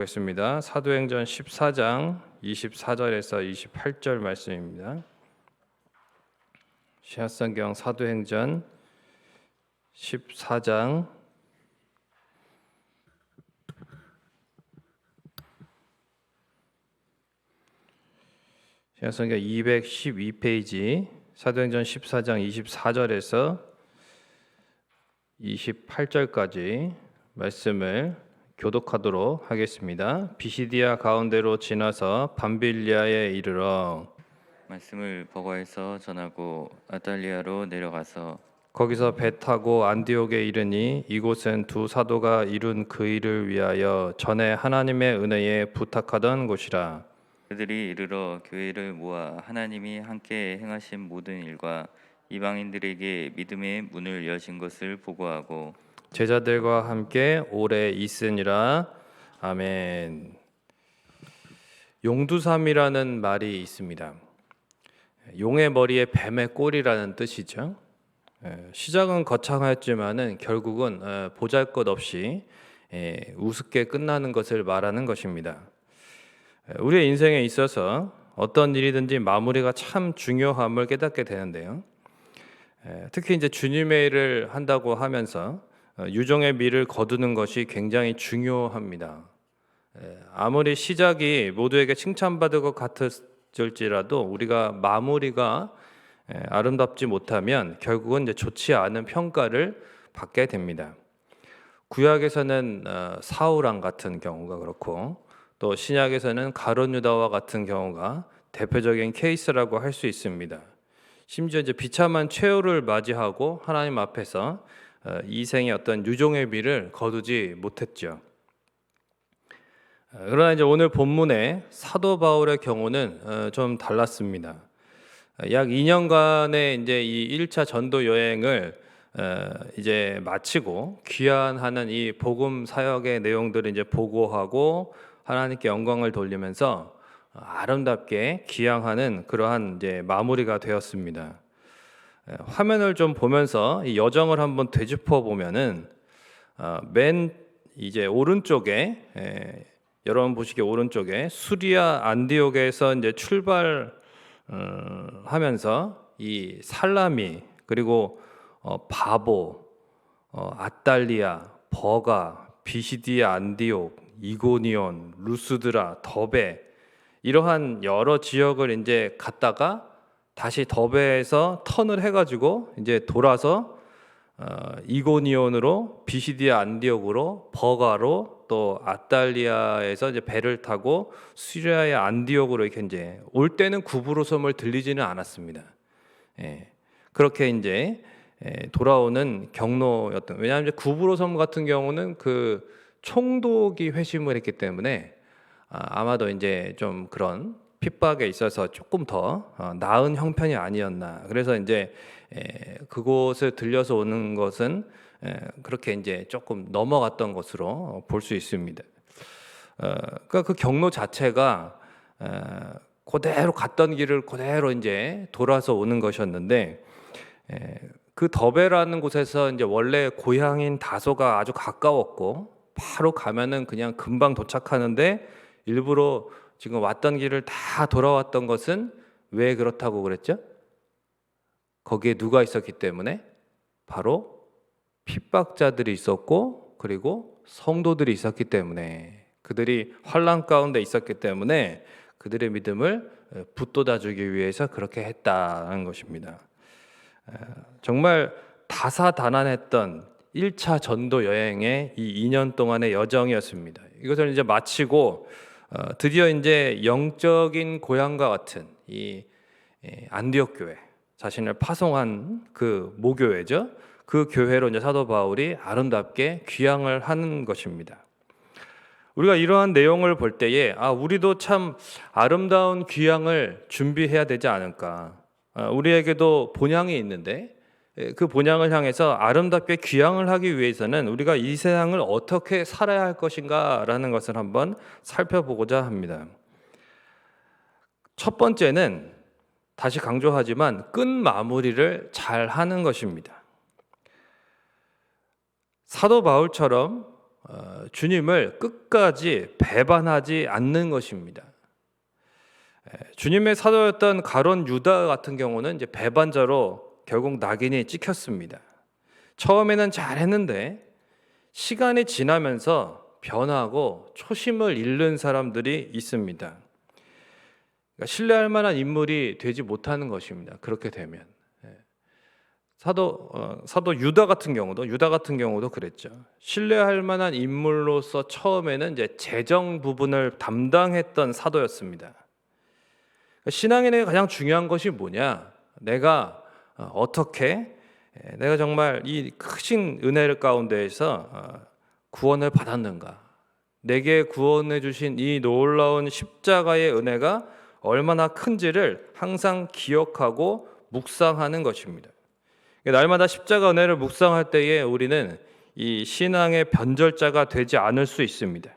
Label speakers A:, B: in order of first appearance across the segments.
A: 보겠습니다. 사도행전 14장 24절에서 28절 말씀입니다. 신약성경 사도행전 14장 신약성경 212페이지 사도행전 14장 24절에서 28절까지 말씀을 교독하도록 하겠습니다. 비시디아 가운데로 지나서 밤빌리아에 이르러
B: 말씀을 버거에서 전하고 아달리아로 내려가서
A: 거기서 배 타고 안디옥에 이르니 이곳은 두 사도가 이룬 그 일을 위하여 전에 하나님의 은혜에 부탁하던 곳이라.
B: 그들이 이르러 교회를 모아 하나님이 함께 행하신 모든 일과 이방인들에게 믿음의 문을 여신 것을 보고하고
A: 제자들과 함께 오래 있으니라. 아멘. 용두삼이라는 말이 있습니다. 용의 머리에 뱀의 꼬리라는 뜻이죠. 시작은 거창하였지만은 결국은 보잘것없이 우습게 끝나는 것을 말하는 것입니다. 우리의 인생에 있어서 어떤 일이든지 마무리가 참 중요함을 깨닫게 되는데요. 특히 이제 주님의 일을 한다고 하면서 유종의 미를 거두는 것이 굉장히 중요합니다. 아무리 시작이 모두에게 칭찬받을 것 같을지라도 우리가 마무리가 아름답지 못하면 결국은 이제 좋지 않은 평가를 받게 됩니다. 구약에서는 사울왕 같은 경우가 그렇고 또 신약에서는 가룟 유다와 같은 경우가 대표적인 케이스라고 할 수 있습니다. 심지어 이제 비참한 최후를 맞이하고 하나님 앞에서 이생의 어떤 유종의 미를 거두지 못했죠. 그러나 이제 오늘 본문의 사도 바울의 경우는 좀 달랐습니다. 약 2년간의 이제 이 1차 전도 여행을 이제 마치고 귀환하는 이 복음 사역의 내용들을 이제 보고하고 하나님께 영광을 돌리면서 아름답게 귀향하는 그러한 이제 마무리가 되었습니다. 화면을 좀 보면서 이 여정을 한번 되짚어 보면은 맨 이제 오른쪽에 여러분 보시기에 오른쪽에 수리아 안디옥에서 이제 출발하면서 이 살라미 그리고 바보, 아달리아, 버가, 비시디아 안디옥, 이고니온, 루스드라, 더베 이러한 여러 지역을 이제 갔다가 다시 더베에서 턴을 해가지고 이제 돌아서 이고니온으로 비시디아 안디옥으로 버가로 또 아달리아에서 이제 배를 타고 시리아의 안디옥으로 이렇게 이제 올 때는 구브로섬을 들리지는 않았습니다. 그렇게 이제 돌아오는 경로였던. 왜냐하면 이제 구브로섬 같은 경우는 그 총독이 회심을 했기 때문에 아마도 이제 좀 그런 핍박에 있어서 조금 더 나은 형편이 아니었나. 그래서 이제 그곳을 들려서 오는 것은 그렇게 이제 조금 넘어갔던 것으로 볼 수 있습니다. 그러니까 그 경로 자체가 그대로 갔던 길을 그대로 이제 돌아서 오는 것이었는데 그 더베라는 곳에서 이제 원래 고향인 다소가 아주 가까웠고 바로 가면은 그냥 금방 도착하는데 일부러 지금 왔던 길을 다 돌아왔던 것은 왜 그렇다고 그랬죠? 거기에 누가 있었기 때문에? 바로 핍박자들이 있었고 그리고 성도들이 있었기 때문에 그들이 환난 가운데 있었기 때문에 그들의 믿음을 붙돋아주기 위해서 그렇게 했다는 것입니다. 정말 다사다난했던 1차 전도 여행의 이 2년 동안의 여정이었습니다. 이것을 이제 마치고 드디어 이제 영적인 고향과 같은 이 안디옥 교회, 자신을 파송한 그 모교회죠. 그 교회로 이제 사도 바울이 아름답게 귀향을 하는 것입니다. 우리가 이러한 내용을 볼 때에 우리도 참 아름다운 귀향을 준비해야 되지 않을까. 우리에게도 본향이 있는데 그 본향을 향해서 아름답게 귀향을 하기 위해서는 우리가 이 세상을 어떻게 살아야 할 것인가라는 것을 한번 살펴보고자 합니다. 첫 번째는 다시 강조하지만 끝 마무리를 잘 하는 것입니다. 사도 바울처럼 주님을 끝까지 배반하지 않는 것입니다. 주님의 사도였던 가룟 유다 같은 경우는 이제 배반자로 결국 낙인이 찍혔습니다. 처음에는 잘했는데 시간이 지나면서 변하고 초심을 잃는 사람들이 있습니다. 그러니까 신뢰할 만한 인물이 되지 못하는 것입니다. 그렇게 되면 사도 유다 같은 경우도 그랬죠. 신뢰할 만한 인물로서 처음에는 이제 재정 부분을 담당했던 사도였습니다. 신앙인에게 가장 중요한 것이 뭐냐? 내가 어떻게 내가 정말 이 크신 은혜 가운데에서 구원을 받았는가? 내게 구원해 주신 이 놀라운 십자가의 은혜가 얼마나 큰지를 항상 기억하고 묵상하는 것입니다. 날마다 십자가 은혜를 묵상할 때에 우리는 이 신앙의 변절자가 되지 않을 수 있습니다.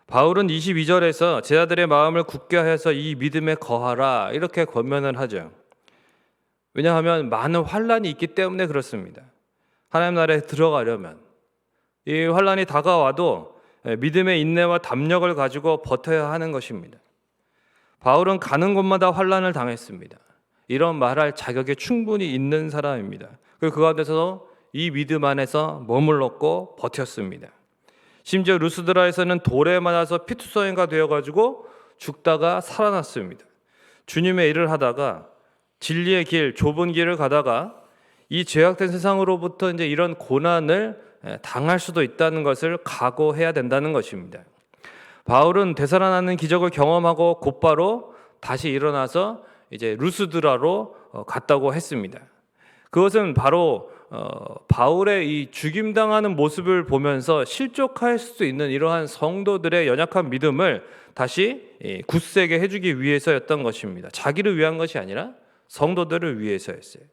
A: 바울은 22절에서 제자들의 마음을 굳게 하여서 이 믿음에 거하라 이렇게 권면을 하죠. 왜냐하면 많은 환란이 있기 때문에 그렇습니다. 하나님 나라에 들어가려면 이 환란이 다가와도 믿음의 인내와 담력을 가지고 버텨야 하는 것입니다. 바울은 가는 곳마다 환란을 당했습니다. 이런 말할 자격이 충분히 있는 사람입니다. 그리고 그 가운데서 이 믿음 안에서 머물렀고 버텼습니다. 심지어 루스드라에서는 돌에 맞아서 피투성이가 되어가지고 죽다가 살아났습니다. 주님의 일을 하다가 진리의 길, 좁은 길을 가다가 이 죄악된 세상으로부터 이제 이런 고난을 당할 수도 있다는 것을 각오해야 된다는 것입니다. 바울은 되살아나는 기적을 경험하고 곧바로 다시 일어나서 이제 루스드라로 갔다고 했습니다. 그것은 바로 바울의 이 죽임당하는 모습을 보면서 실족할 수도 있는 이러한 성도들의 연약한 믿음을 다시 굳세게 해주기 위해서였던 것입니다. 자기를 위한 것이 아니라 성도들을 위해서였어요.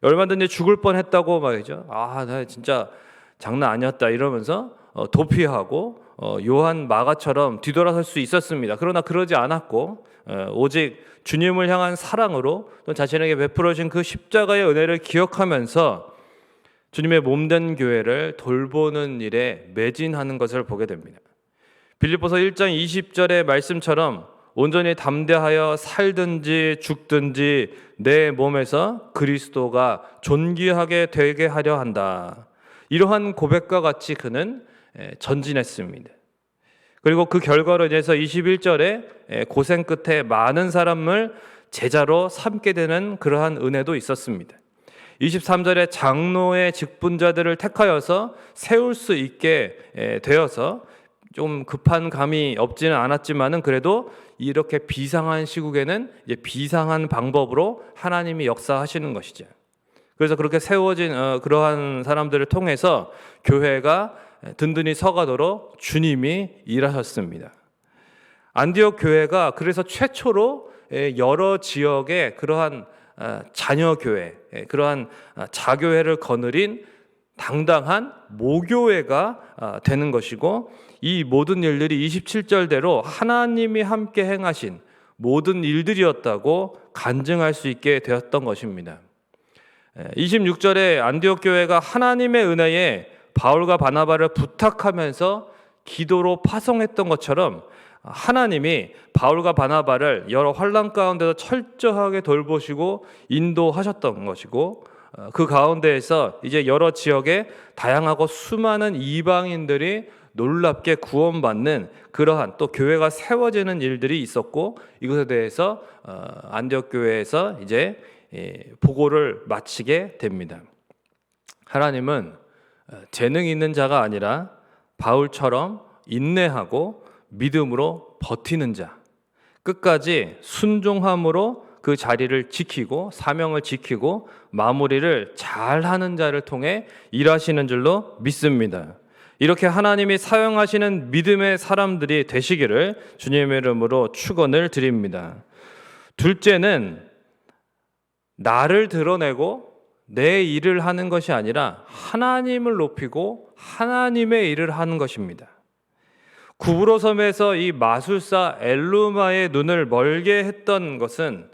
A: 얼마든지 죽을 뻔했다고 말이죠. 나 진짜 장난 아니었다 이러면서 도피하고 요한 마가처럼 뒤돌아설 수 있었습니다. 그러나 그러지 않았고 오직 주님을 향한 사랑으로 또 자신에게 베풀어진 그 십자가의 은혜를 기억하면서 주님의 몸된 교회를 돌보는 일에 매진하는 것을 보게 됩니다. 빌립보서 1장 20절의 말씀처럼 온전히 담대하여 살든지 죽든지 내 몸에서 그리스도가 존귀하게 되게 하려 한다. 이러한 고백과 같이 그는 전진했습니다. 그리고 그 결과로 인해서 21절에 고생 끝에 많은 사람을 제자로 삼게 되는 그러한 은혜도 있었습니다. 23절에 장로의 직분자들을 택하여서 세울 수 있게 되어서 좀 급한 감이 없지는 않았지만은 그래도 이렇게 비상한 시국에는 이제 비상한 방법으로 하나님이 역사하시는 것이죠. 그래서 그렇게 세워진 그러한 사람들을 통해서 교회가 든든히 서가도록 주님이 일하셨습니다. 안디옥 교회가 그래서 최초로 여러 지역의 그러한 자녀 교회, 그러한 자교회를 거느린 당당한 모교회가 되는 것이고, 이 모든 일들이 27절대로 하나님이 함께 행하신 모든 일들이었다고 간증할 수 있게 되었던 것입니다. 26절에 안디옥 교회가 하나님의 은혜에 바울과 바나바를 부탁하면서 기도로 파송했던 것처럼 하나님이 바울과 바나바를 여러 환난 가운데서 철저하게 돌보시고 인도하셨던 것이고, 그 가운데에서 이제 여러 지역에 다양하고 수많은 이방인들이 놀랍게 구원받는 그러한 또 교회가 세워지는 일들이 있었고, 이것에 대해서 안디옥 교회에서 이제 보고를 마치게 됩니다. 하나님은 재능 있는 자가 아니라 바울처럼 인내하고 믿음으로 버티는 자, 끝까지 순종함으로 그 자리를 지키고 사명을 지키고 마무리를 잘하는 자를 통해 일하시는 줄로 믿습니다. 이렇게 하나님이 사용하시는 믿음의 사람들이 되시기를 주님의 이름으로 축원을 드립니다. 둘째는 나를 드러내고 내 일을 하는 것이 아니라 하나님을 높이고 하나님의 일을 하는 것입니다. 구브로 섬에서 이 마술사 엘루마의 눈을 멀게 했던 것은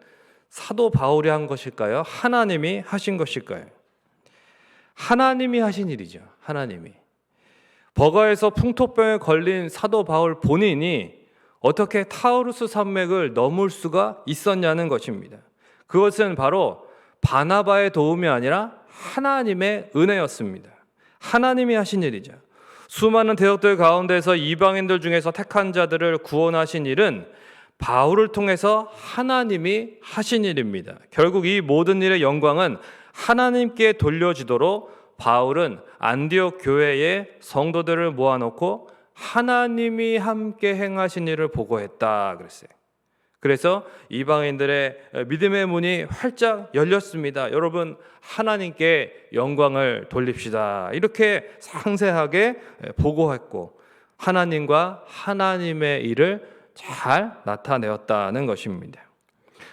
A: 사도 바울이 한 것일까요? 하나님이 하신 것일까요? 하나님이 하신 일이죠. 하나님이. 버가에서 풍토병에 걸린 사도 바울 본인이 어떻게 타우루스 산맥을 넘을 수가 있었냐는 것입니다. 그것은 바로 바나바의 도움이 아니라 하나님의 은혜였습니다. 하나님이 하신 일이죠. 수많은 대적들 가운데서 이방인들 중에서 택한 자들을 구원하신 일은 바울을 통해서 하나님이 하신 일입니다. 결국 이 모든 일의 영광은 하나님께 돌려지도록 바울은 안디옥 교회의 성도들을 모아놓고 하나님이 함께 행하신 일을 보고했다 그랬어요. 그래서 이방인들의 믿음의 문이 활짝 열렸습니다. 여러분, 하나님께 영광을 돌립시다. 이렇게 상세하게 보고했고 하나님과 하나님의 일을 잘 나타내었다는 것입니다.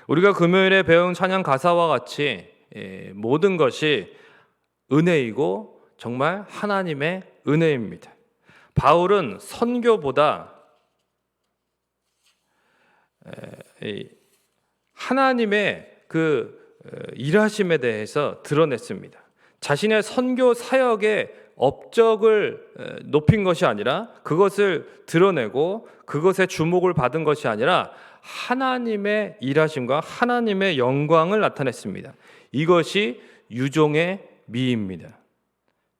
A: 우리가 금요일에 배운 찬양 가사와 같이 모든 것이 은혜이고 정말 하나님의 은혜입니다. 바울은 선교보다 하나님의 그 일하심에 대해서 드러냈습니다. 자신의 선교 사역의 업적을 높인 것이 아니라 그것을 드러내고 그것에 주목을 받은 것이 아니라 하나님의 일하심과 하나님의 영광을 나타냈습니다. 이것이 유종의 미입니다.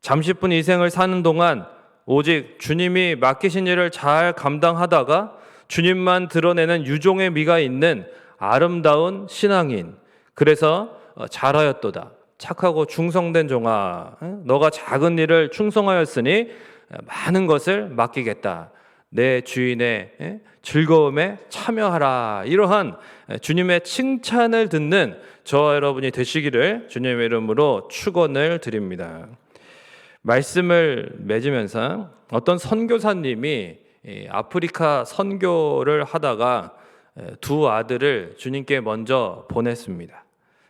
A: 잠시뿐 이 생을 사는 동안 오직 주님이 맡기신 일을 잘 감당하다가 주님만 드러내는 유종의 미가 있는 아름다운 신앙인. 그래서 잘하였도다. 착하고 충성된 종아, 너가 작은 일을 충성하였으니 많은 것을 맡기겠다. 내 주인의 즐거움에 참여하라. 이러한 주님의 칭찬을 듣는 저와 여러분이 되시기를 주님의 이름으로 축원을 드립니다. 말씀을 맺으면서 어떤 선교사님이 아프리카 선교를 하다가 두 아들을 주님께 먼저 보냈습니다.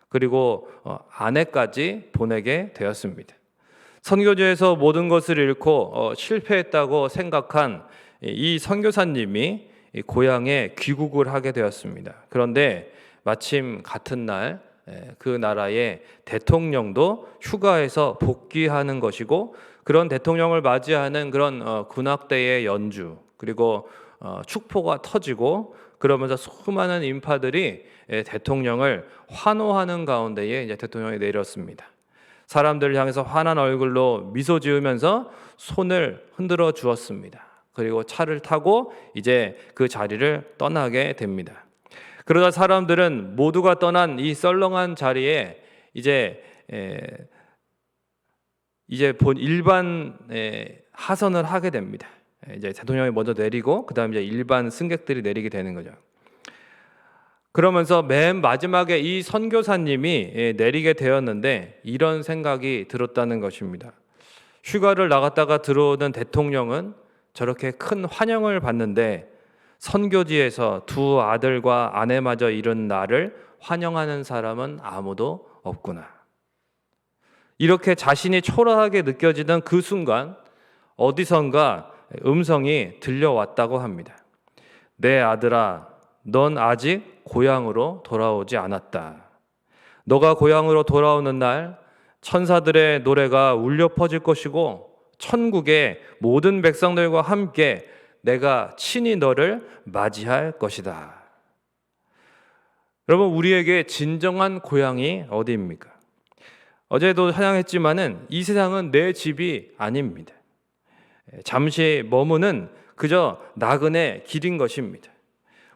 A: 그리고 아내까지 보내게 되었습니다. 선교지에서 모든 것을 잃고 실패했다고 생각한 이 선교사님이 고향에 귀국을 하게 되었습니다. 그런데 마침 같은 날 그 나라의 대통령도 휴가에서 복귀하는 것이고 그런 대통령을 맞이하는 그런 군악대의 연주 그리고 축포가 터지고 그러면서 수많은 인파들이 대통령을 환호하는 가운데에 이제 대통령이 내렸습니다. 사람들을 향해서 환한 얼굴로 미소 지으면서 손을 흔들어 주었습니다. 그리고 차를 타고 이제 그 자리를 떠나게 됩니다. 그러다 사람들은 모두가 떠난 이 썰렁한 자리에 이제 일반 하선을 하게 됩니다. 이제 대통령이 먼저 내리고 그다음 이제 일반 승객들이 내리게 되는 거죠. 그러면서 맨 마지막에 이 선교사님이 내리게 되었는데 이런 생각이 들었다는 것입니다. 휴가를 나갔다가 들어오는 대통령은 저렇게 큰 환영을 받는데 선교지에서 두 아들과 아내마저 잃은 나를 환영하는 사람은 아무도 없구나. 이렇게 자신이 초라하게 느껴지던 그 순간 어디선가 음성이 들려왔다고 합니다. 내 아들아, 넌 아직 고향으로 돌아오지 않았다. 너가 고향으로 돌아오는 날 천사들의 노래가 울려 퍼질 것이고 천국의 모든 백성들과 함께 내가 친히 너를 맞이할 것이다. 여러분, 우리에게 진정한 고향이 어디입니까? 어제도 찬양했지만은 이 세상은 내 집이 아닙니다. 잠시 머무는 그저 나그네 길인 것입니다.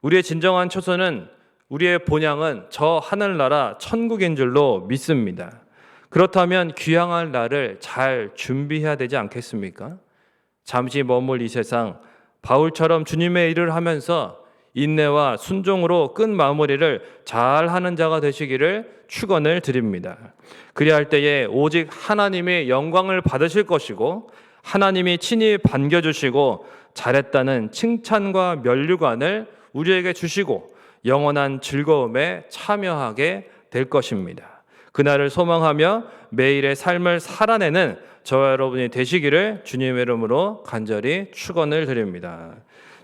A: 우리의 진정한 처소는 우리의 본향은 저 하늘나라 천국인 줄로 믿습니다. 그렇다면 귀향할 날을 잘 준비해야 되지 않겠습니까? 잠시 머물 이 세상 바울처럼 주님의 일을 하면서 인내와 순종으로 끝 마무리를 잘 하는 자가 되시기를 축원을 드립니다. 그리할 때에 오직 하나님의 영광을 받으실 것이고 하나님이 친히 반겨주시고 잘했다는 칭찬과 면류관을 우리에게 주시고 영원한 즐거움에 참여하게 될 것입니다. 그날을 소망하며 매일의 삶을 살아내는 저와 여러분이 되시기를 주님의 이름으로 간절히 축원을 드립니다.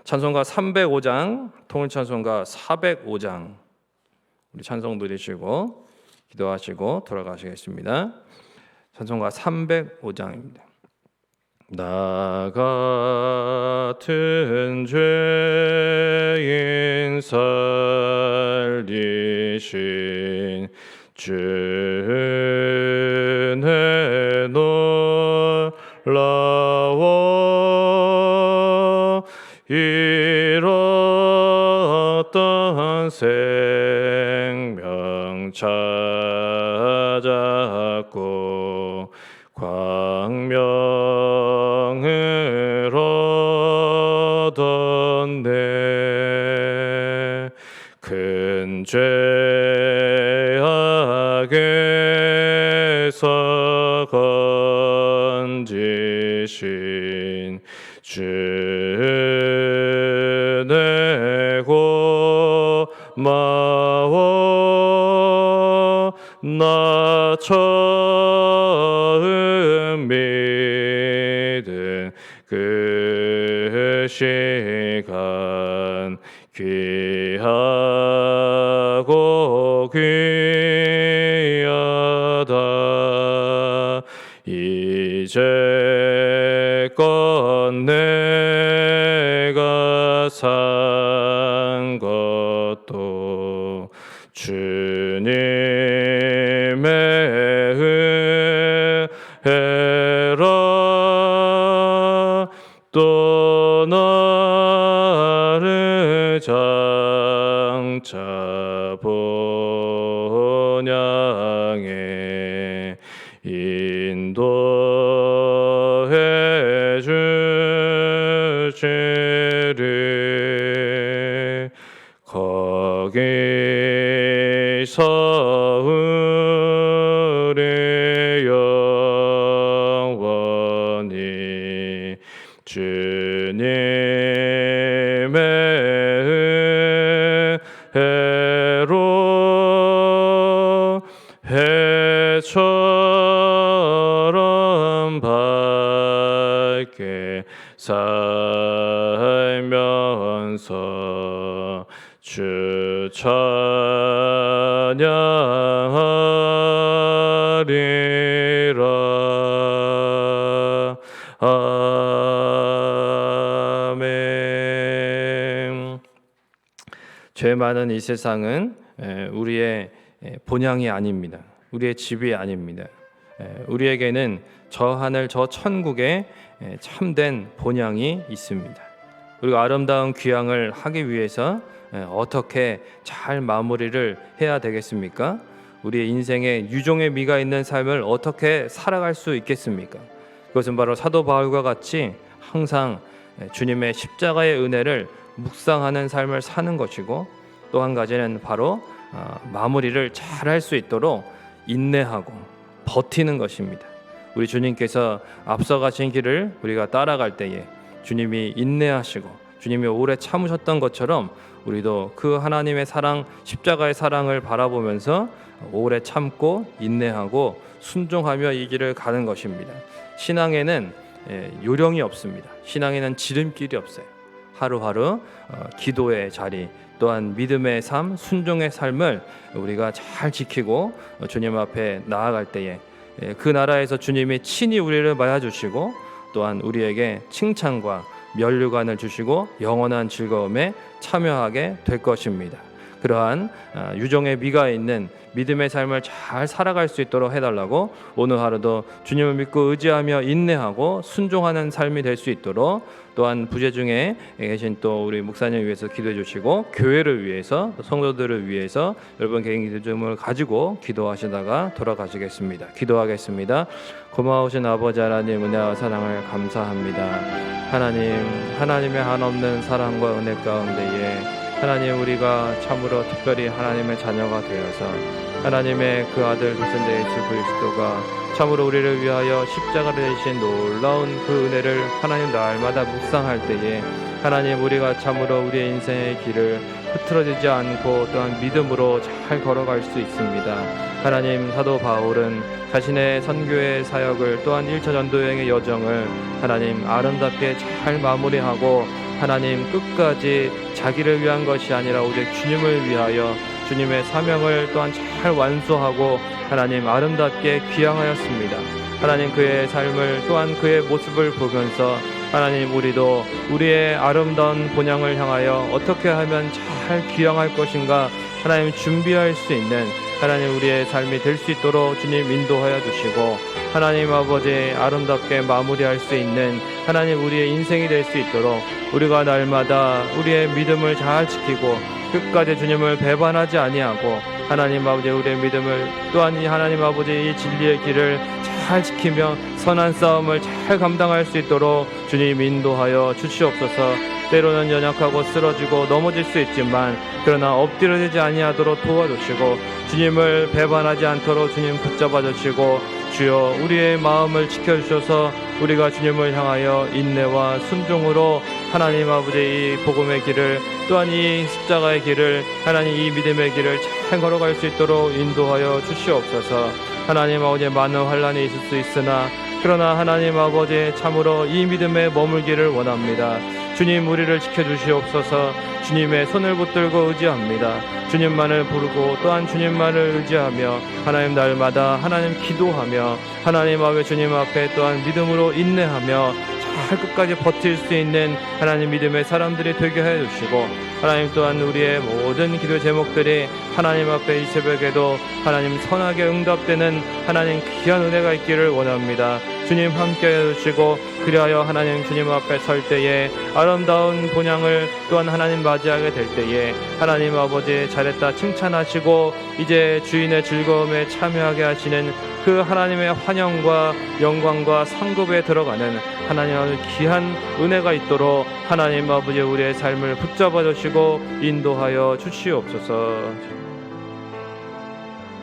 A: 찬송가 305장, 통일찬송가 405장 우리 찬송 드리시고 기도하시고 돌아가시겠습니다. 찬송가 305장입니다. 나 같은 죄인 살리신 주 은혜 놀라워 잃었던 생명 찾았고 광명을 얻었네. 큰 죄악에서 건지신 주 은혜 고마워. 나 처음 믿은 그 시간 귀하고 귀하다. 이제껏 내가 산 것도 주님의 은혜라. 또 나를 장차 본향에 인도해 주시리. 거기서 우리 영원히 주님의 은혜로 해처럼 밝게 살면서 주 찬양하리라. 아멘. 죄 많은 이 세상은 우리의 본향이 아닙니다. 우리의 집이 아닙니다. 우리에게는 저 하늘 저 천국에 참된 본향이 있습니다. 그리고 아름다운 귀향을 하기 위해서 어떻게 잘 마무리를 해야 되겠습니까? 우리의 인생에 유종의 미가 있는 삶을 어떻게 살아갈 수 있겠습니까? 그것은 바로 사도 바울과 같이 항상 주님의 십자가의 은혜를 묵상하는 삶을 사는 것이고, 또 한 가지는 바로 마무리를 잘 할 수 있도록 인내하고 버티는 것입니다. 우리 주님께서 앞서가신 길을 우리가 따라갈 때에 주님이 인내하시고 주님이 오래 참으셨던 것처럼 우리도 그 하나님의 사랑, 십자가의 사랑을 바라보면서 오래 참고 인내하고 순종하며 이 길을 가는 것입니다. 신앙에는 요령이 없습니다. 신앙에는 지름길이 없어요. 하루하루 기도의 자리, 또한 믿음의 삶, 순종의 삶을 우리가 잘 지키고 주님 앞에 나아갈 때에 그 나라에서 주님이 친히 우리를 맞아주시고, 또한 우리에게 칭찬과 면류관을 주시고 영원한 즐거움에 참여하게 될 것입니다. 그러한 유종의 미가 있는 믿음의 삶을 잘 살아갈 수 있도록 해달라고, 오늘 하루도 주님을 믿고 의지하며 인내하고 순종하는 삶이 될 수 있도록, 또한 부재 중에 계신 또 우리 목사님 위해서 기도해 주시고, 교회를 위해서, 성도들을 위해서 여러분 개인 기도를 가지고 기도하시다가 돌아가시겠습니다. 기도하겠습니다. 고마우신 아버지 하나님, 은혜와 사랑을 감사합니다. 하나님의 한없는 사랑과 은혜 가운데에 하나님, 우리가 참으로 특별히 하나님의 자녀가 되어서 하나님의 그 아들 독생자 예수 그리스도가 참으로 우리를 위하여 십자가를 지신 놀라운 그 은혜를 하나님 날마다 묵상할 때에 하나님, 우리가 참으로 우리의 인생의 길을 흐트러지지 않고 또한 믿음으로 잘 걸어갈 수 있습니다. 하나님, 사도 바울은 자신의 선교의 사역을, 또한 1차 전도여행의 여정을 하나님 아름답게 잘 마무리하고 하나님 끝까지 자기를 위한 것이 아니라 오직 주님을 위하여 주님의 사명을 또한 잘 완수하고 하나님 아름답게 귀향하였습니다. 하나님 그의 삶을 또한 그의 모습을 보면서 하나님 우리도 우리의 아름다운 본향을 향하여 어떻게 하면 잘 귀향할 것인가 하나님 준비할 수 있는 하나님 우리의 삶이 될 수 있도록 주님 인도하여 주시고 하나님 아버지 아름답게 마무리할 수 있는 하나님 우리의 인생이 될 수 있도록 우리가 날마다 우리의 믿음을 잘 지키고 끝까지 주님을 배반하지 아니하고 하나님 아버지 우리의 믿음을 또한 이 하나님 아버지 이 진리의 길을 잘 지키며 선한 싸움을 잘 감당할 수 있도록 주님 인도하여 주시옵소서. 때로는 연약하고 쓰러지고 넘어질 수 있지만 그러나 엎드려지지 아니하도록 도와주시고 주님을 배반하지 않도록 주님 붙잡아 주시고 주여 우리의 마음을 지켜주셔서 우리가 주님을 향하여 인내와 순종으로 하나님 아버지 이 복음의 길을 또한 이 십자가의 길을 하나님 이 믿음의 길을 잘 걸어갈 수 있도록 인도하여 주시옵소서. 하나님 아버지 많은 환난이 있을 수 있으나 그러나 하나님 아버지 참으로 이 믿음에 머물기를 원합니다. 주님 우리를 지켜주시옵소서. 주님의 손을 붙들고 의지합니다. 주님만을 부르고 또한 주님만을 의지하며 하나님 날마다 하나님 기도하며 하나님 앞에 주님 앞에 또한 믿음으로 인내하며 잘 끝까지 버틸 수 있는 하나님 믿음의 사람들이 되게 해 주시고 하나님 또한 우리의 모든 기도 제목들이 하나님 앞에 이 새벽에도 하나님 선하게 응답되는 하나님 귀한 은혜가 있기를 원합니다. 주님 함께 해주시고 그리하여 하나님 주님 앞에 설 때에 아름다운 본향을 또한 하나님 맞이하게 될 때에 하나님 아버지 잘했다 칭찬하시고 이제 주인의 즐거움에 참여하게 하시는 그 하나님의 환영과 영광과 상급에 들어가는 하나님의 귀한 은혜가 있도록 하나님 아버지 우리의 삶을 붙잡아 주시고 인도하여 주시옵소서.